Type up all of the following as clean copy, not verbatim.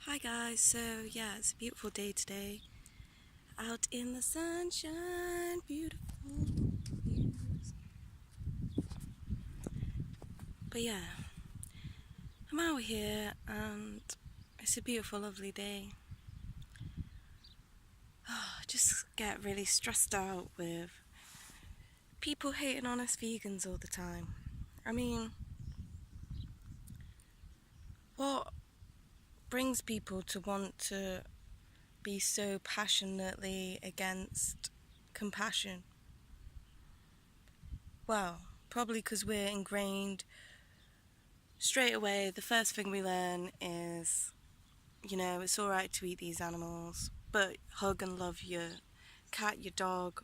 Hi guys, so yeah, it's a beautiful day today. Out in the sunshine, beautiful views. But yeah, I'm out here and it's a beautiful, lovely day. I just get really stressed out with people hating on us vegans all the time. I mean, what brings people to want to be so passionately against compassion? Well, probably because we're ingrained straight away. The first thing we learn is, it's alright to eat these animals, but hug and love your cat, your dog,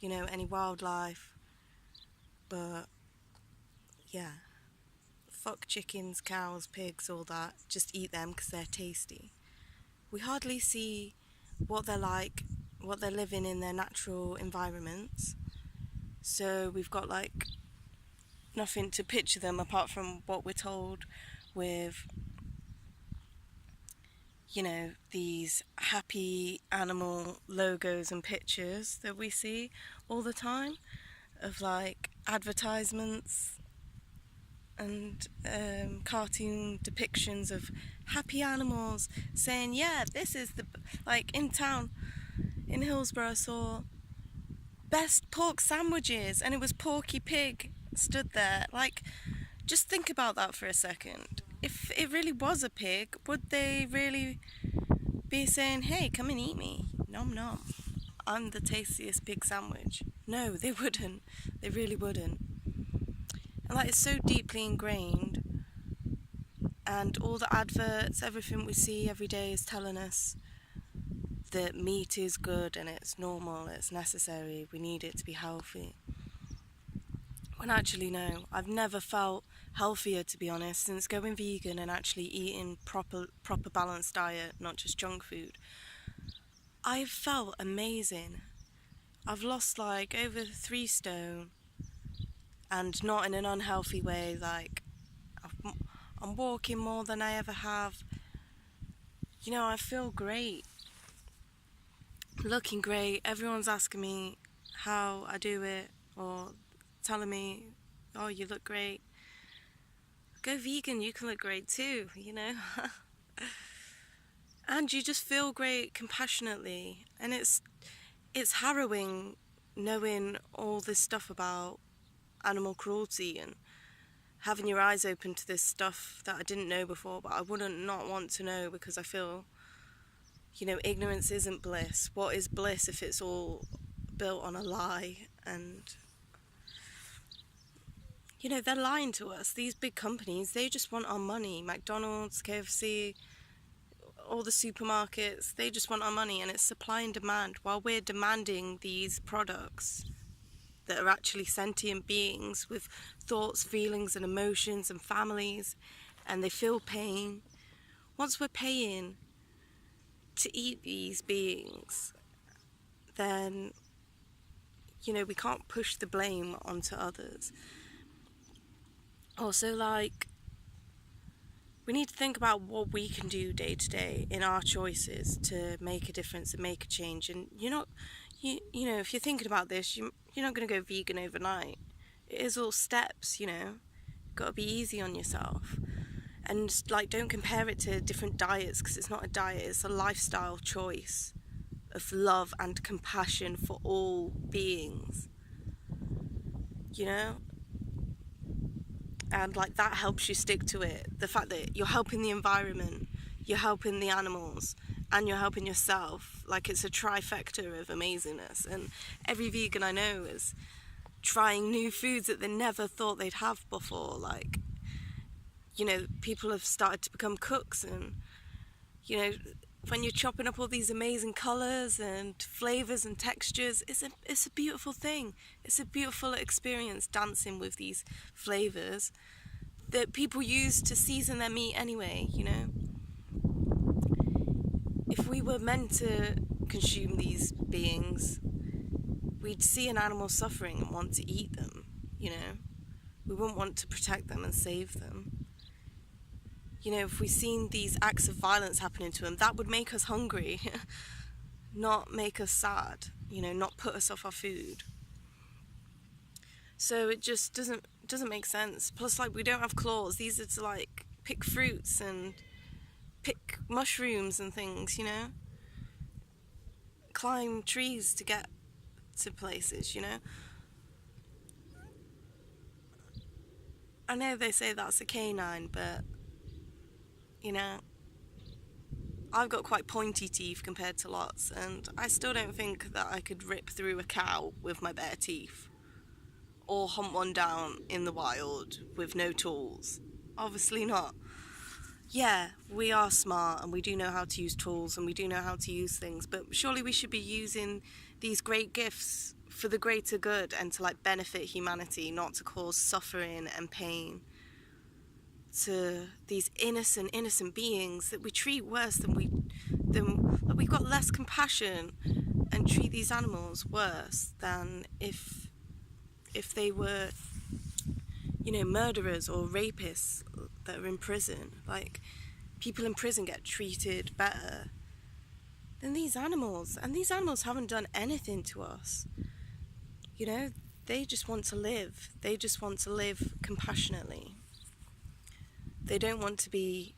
any wildlife. But yeah, fuck chickens, cows, pigs, all that. Just eat them because they're tasty. We hardly see what they're like, what they're living in their natural environments. So we've got like nothing to picture them apart from what we're told with these happy animal logos and pictures that we see all the time of like advertisements and cartoon depictions of happy animals saying, yeah, this is the, like in town in Hillsborough, I saw best pork sandwiches and it was Porky Pig stood there. Like, just think about that for a second. If it really was a pig, would they really be saying, hey, come and eat me, nom nom, I'm the tastiest pig sandwich? No, they wouldn't. They really wouldn't. And that is so deeply ingrained, and all the adverts, everything we see every day is telling us that meat is good and it's normal, it's necessary, we need it to be healthy. When actually no, I've never felt healthier, to be honest, since going vegan and actually eating proper balanced diet, not just junk food. I've felt amazing. I've lost like over 3 stone, and not in an unhealthy way. Like, I'm walking more than I ever have. I feel great, looking great. Everyone's asking me how I do it, or telling me, oh, you look great. Go vegan, you can look great too. And you just feel great compassionately. And it's harrowing knowing all this stuff about animal cruelty and having your eyes open to this stuff that I didn't know before, but I wouldn't not want to know, because I feel, ignorance isn't bliss. What is bliss if it's all built on a lie? And they're lying to us. These big companies, they just want our money. McDonald's, KFC, all the supermarkets, they just want our money, and it's supply and demand. While we're demanding these products that are actually sentient beings with thoughts, feelings and emotions and families, and they feel pain. Once we're paying to eat these beings, then we can't push the blame onto others. Also, like, we need to think about what we can do day to day in our choices to make a difference and make a change. And if you're thinking about this, you're not going to go vegan overnight. It is all steps. Got to be easy on yourself. And like, don't compare it to different diets, because it's not a diet, it's a lifestyle choice of love and compassion for all beings. And like, that helps you stick to it. The fact that you're helping the environment, you're helping the animals, and you're helping yourself, like, it's a trifecta of amazingness. And every vegan I know is trying new foods that they never thought they'd have before. Like, people have started to become cooks, and when you're chopping up all these amazing colours and flavours and textures, it's a beautiful thing. It's a beautiful experience, dancing with these flavours that people use to season their meat anyway. If we were meant to consume these beings, we'd see an animal suffering and want to eat them. We wouldn't want to protect them and save them. You know, if we've seen these acts of violence happening to them, that would make us hungry, not make us sad, you know, not put us off our food. So it just doesn't make sense. Plus, like, we don't have claws. These are to, like, pick fruits and pick mushrooms and things, you know? Climb trees to get to places, you know? I know they say that's a canine, but, you know, I've got quite pointy teeth compared to lots, and I still don't think that I could rip through a cow with my bare teeth, or hunt one down in the wild with no tools. Obviously not. Yeah, we are smart and we do know how to use tools and we do know how to use things, but surely we should be using these great gifts for the greater good and to, like, benefit humanity, not to cause suffering and pain to these innocent beings that we treat worse than that we've got less compassion and treat these animals worse than if they were, you know, murderers or rapists that are in prison. Like, people in prison get treated better than these animals, and these animals haven't done anything to us. You know, they just want to live. They just want to live compassionately. They don't want to be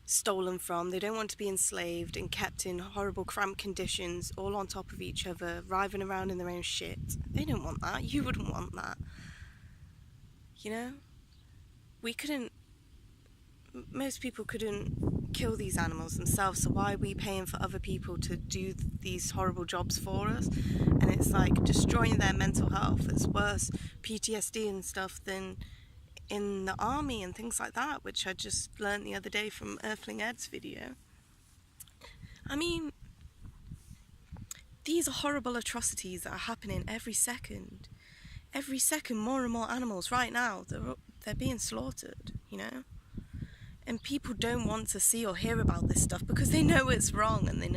stolen from. They don't want to be enslaved and kept in horrible cramped conditions, all on top of each other, writhing around in their own shit. They don't want that. You wouldn't want that. You know? Most people couldn't kill these animals themselves, so why are we paying for other people to do these horrible jobs for us? And it's like destroying their mental health. It's worse PTSD and stuff than in the army and things like that, which I just learned the other day from Earthling Ed's video. I mean, these are horrible atrocities that are happening every second. Every second, more and more animals right now, they're being slaughtered, you know? And people don't want to see or hear about this stuff because they know it's wrong and they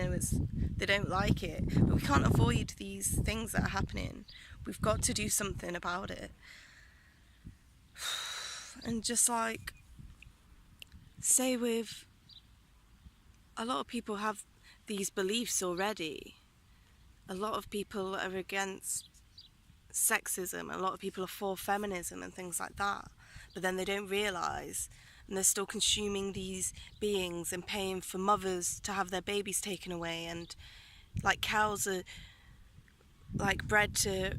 don't like it. But we can't avoid these things that are happening. We've got to do something about it. And just, like, say with a lot of people have these beliefs already. A lot of people are against sexism. A lot of people are for feminism and things like that. But then they don't realise, and they're still consuming these beings and paying for mothers to have their babies taken away. And, like, cows are, like, bred to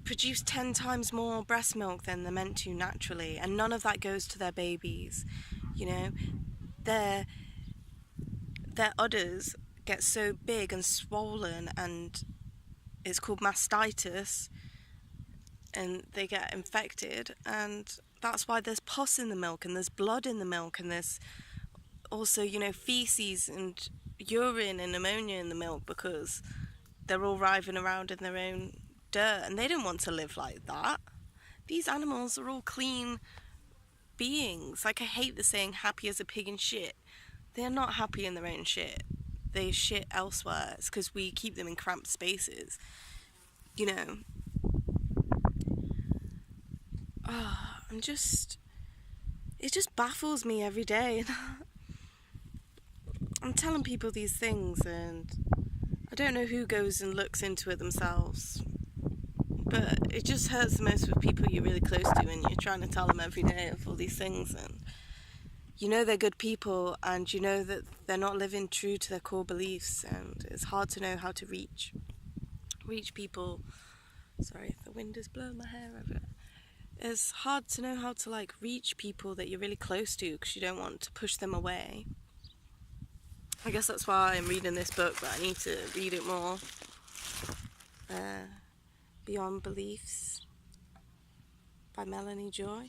produce 10 times more breast milk than they're meant to naturally, and none of that goes to their babies. You know, their udders get so big and swollen, and it's called mastitis, and they get infected, and that's why there's pus in the milk, and there's blood in the milk, and there's also, you know, feces and urine and ammonia in the milk, because they're all writhing around in their own dirt, and they don't want to live like that. These animals are all clean beings. Like, I hate the saying happy as a pig in shit. They're not happy in their own shit. They shit elsewhere. It's because we keep them in cramped spaces, you know. It just baffles me every day. I'm telling people these things and I don't know who goes and looks into it themselves. But it just hurts the most with people you're really close to and you're trying to tell them every day of all these things, and you know they're good people and you know that they're not living true to their core beliefs, and it's hard to know how to reach people. Sorry, the wind is blowing my hair over. It's hard to know how to, like, reach people that you're really close to because you don't want to push them away. I guess that's why I'm reading this book, but I need to read it more. Beyond Beliefs by Melanie Joy.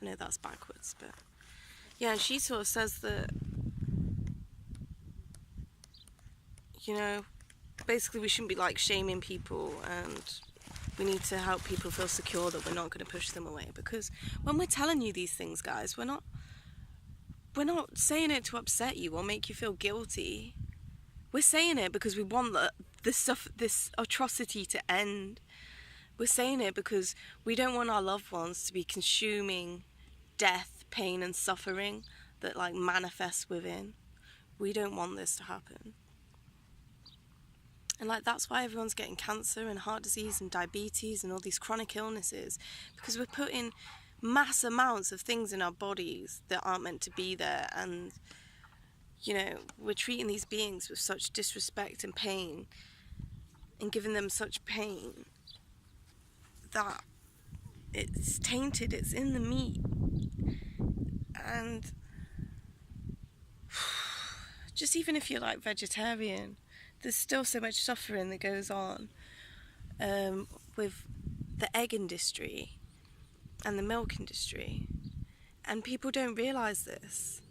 I know that's backwards, but yeah, and she sort of says that, you know, basically we shouldn't be, like, shaming people, and we need to help people feel secure that we're not going to push them away, because when we're telling you these things, guys, we're not saying it to upset you or make you feel guilty. We're saying it because we want this atrocity to end. We're saying it because we don't want our loved ones to be consuming death, pain and suffering that like manifests within. We don't want this to happen. And like that's why everyone's getting cancer and heart disease and diabetes and all these chronic illnesses, because we're putting mass amounts of things in our bodies that aren't meant to be there, and you know, we're treating these beings with such disrespect and pain and giving them such pain that it's tainted, it's in the meat. And just even if you're like vegetarian, there's still so much suffering that goes on with the egg industry and the milk industry, and people don't realise this.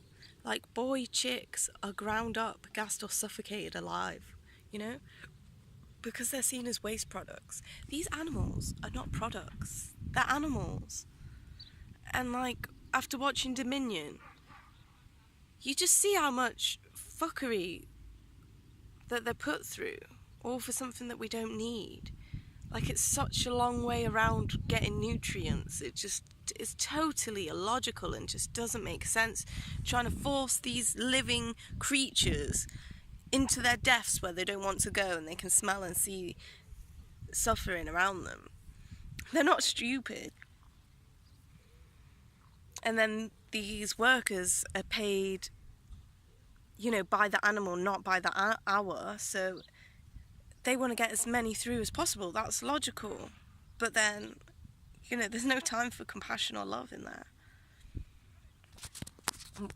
Like, boy chicks are ground up, gassed or suffocated alive, you know, because they're seen as waste products. These animals are not products, they're animals. And like, after watching Dominion, you just see how much fuckery that they're put through, all for something that we don't need. Like, it's such a long way around getting nutrients. It's totally illogical and just doesn't make sense, trying to force these living creatures into their deaths where they don't want to go and they can smell and see suffering around them. They're not stupid. And then these workers are paid, you know, by the animal, not by the hour, so they want to get as many through as possible. That's logical. But then, you know, there's no time for compassion or love in there.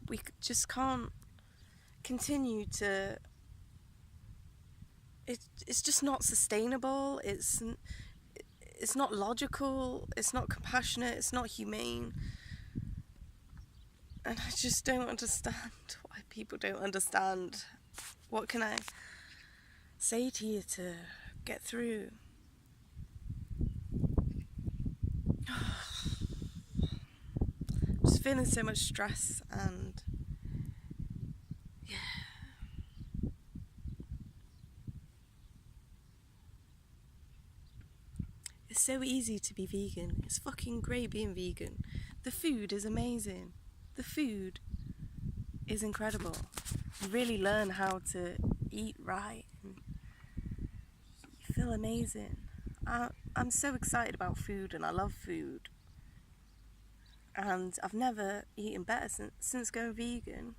We just can't continue to... It's just not sustainable. It's not logical. It's not compassionate. It's not humane. And I just don't understand why people don't understand. What can I say to you to get through? Just feeling so much stress, and yeah. It's so easy to be vegan. It's fucking great being vegan. The food is amazing. The food is incredible. You really learn how to eat right, and you feel amazing. I'm so excited about food, and I love food. And I've never eaten better since going vegan.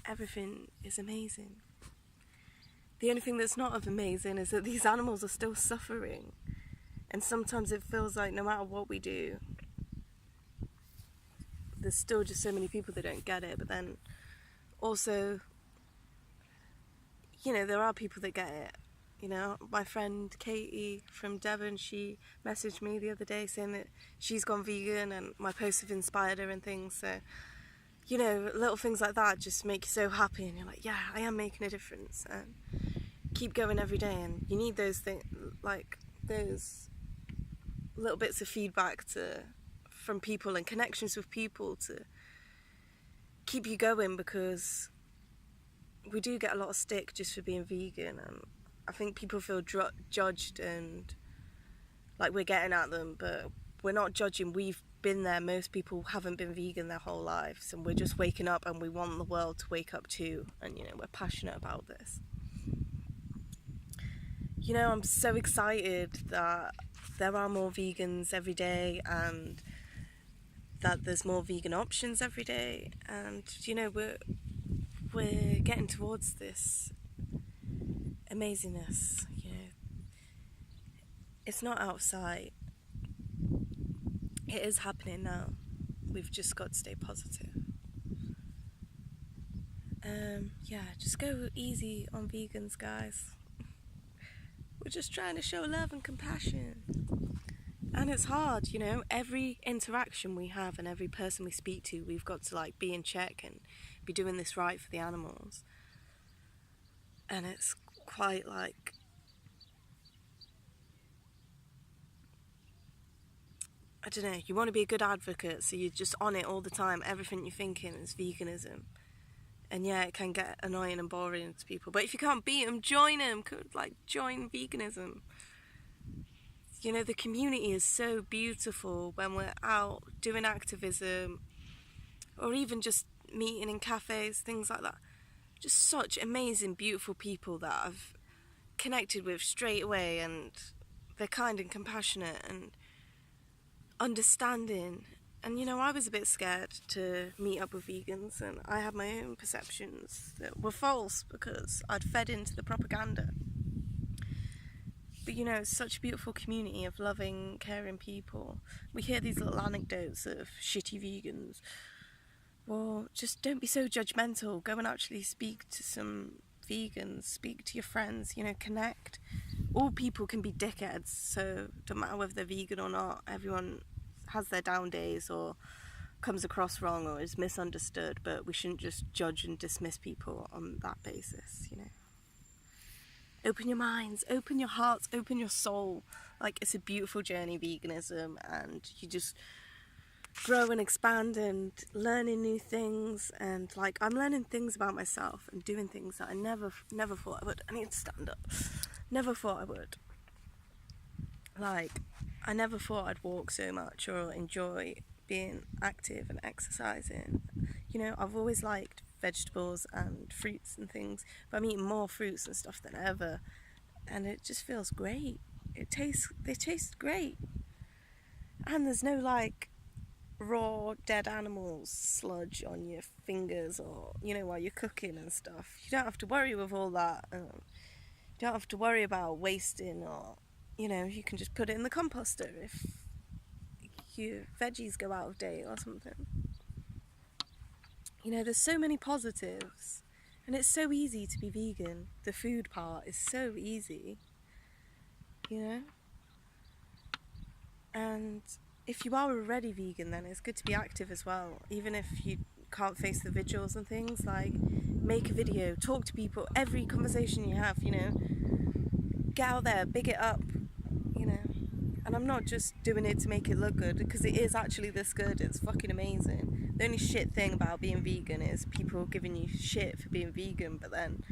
Everything is amazing. The only thing that's not amazing is that these animals are still suffering. And sometimes it feels like no matter what we do, there's still just so many people that don't get it. But then also, you know, there are people that get it. You know, my friend Katie from Devon, she messaged me the other day saying that she's gone vegan and my posts have inspired her and things. So, you know, little things like that just make you so happy, and you're like, yeah, I am making a difference, and keep going every day. And you need those things, like those little bits of feedback from people and connections with people to keep you going, because we do get a lot of stick just for being vegan, and I think people feel judged and like we're getting at them, but we're not judging. We've been there. Most people haven't been vegan their whole lives, and we're just waking up, and we want the world to wake up too, and you know, we're passionate about this. You know, I'm so excited that there are more vegans every day, and that there's more vegan options every day, and you know, we're getting towards this amazingness. You know, it's not outside, it is happening now. We've just got to stay positive. Yeah, just go easy on vegans, guys. We're just trying to show love and compassion, and it's hard, you know. Every interaction we have and every person we speak to, we've got to like be in check and be doing this right for the animals. And it's quite like, I don't know, you want to be a good advocate, so you're just on it all the time. Everything you're thinking is veganism. And yeah, it can get annoying and boring to people. But if you can't beat them, join them. Like, join veganism. You know, the community is so beautiful when we're out doing activism, or even just meeting in cafes, things like that. Just such amazing, beautiful people that I've connected with straight away, and they're kind and compassionate and understanding. And I was a bit scared to meet up with vegans, and I had my own perceptions that were false because I'd fed into the propaganda. But it's such a beautiful community of loving, caring people. We hear these little anecdotes of shitty vegans. Well, just don't be so judgmental. Go and actually speak to some vegans, speak to your friends, connect. All people can be dickheads, so it doesn't matter whether they're vegan or not. Everyone has their down days or comes across wrong or is misunderstood, but we shouldn't just judge and dismiss people on that basis. Open your minds, open your hearts, open your soul. Like, it's a beautiful journey, veganism, and you just grow and expand and learning new things. And like, I'm learning things about myself and doing things that I never thought I would. I need to stand up. Never thought I would. Like, I never thought I'd walk so much or enjoy being active and exercising. I've always liked vegetables and fruits and things, but I'm eating more fruits and stuff than ever, and it just feels great. They taste great, and there's no like raw dead animals sludge on your fingers or while you're cooking and stuff. You don't have to worry with all that. You don't have to worry about wasting, or you can just put it in the composter if your veggies go out of date or something. There's so many positives, and it's so easy to be vegan. The food part is so easy, and if you are already vegan, then it's good to be active as well. Even if you can't face the vigils and things, like, make a video, talk to people, every conversation you have, get out there, big it up, and I'm not just doing it to make it look good, because it is actually this good. It's fucking amazing. The only shit thing about being vegan is people giving you shit for being vegan, but then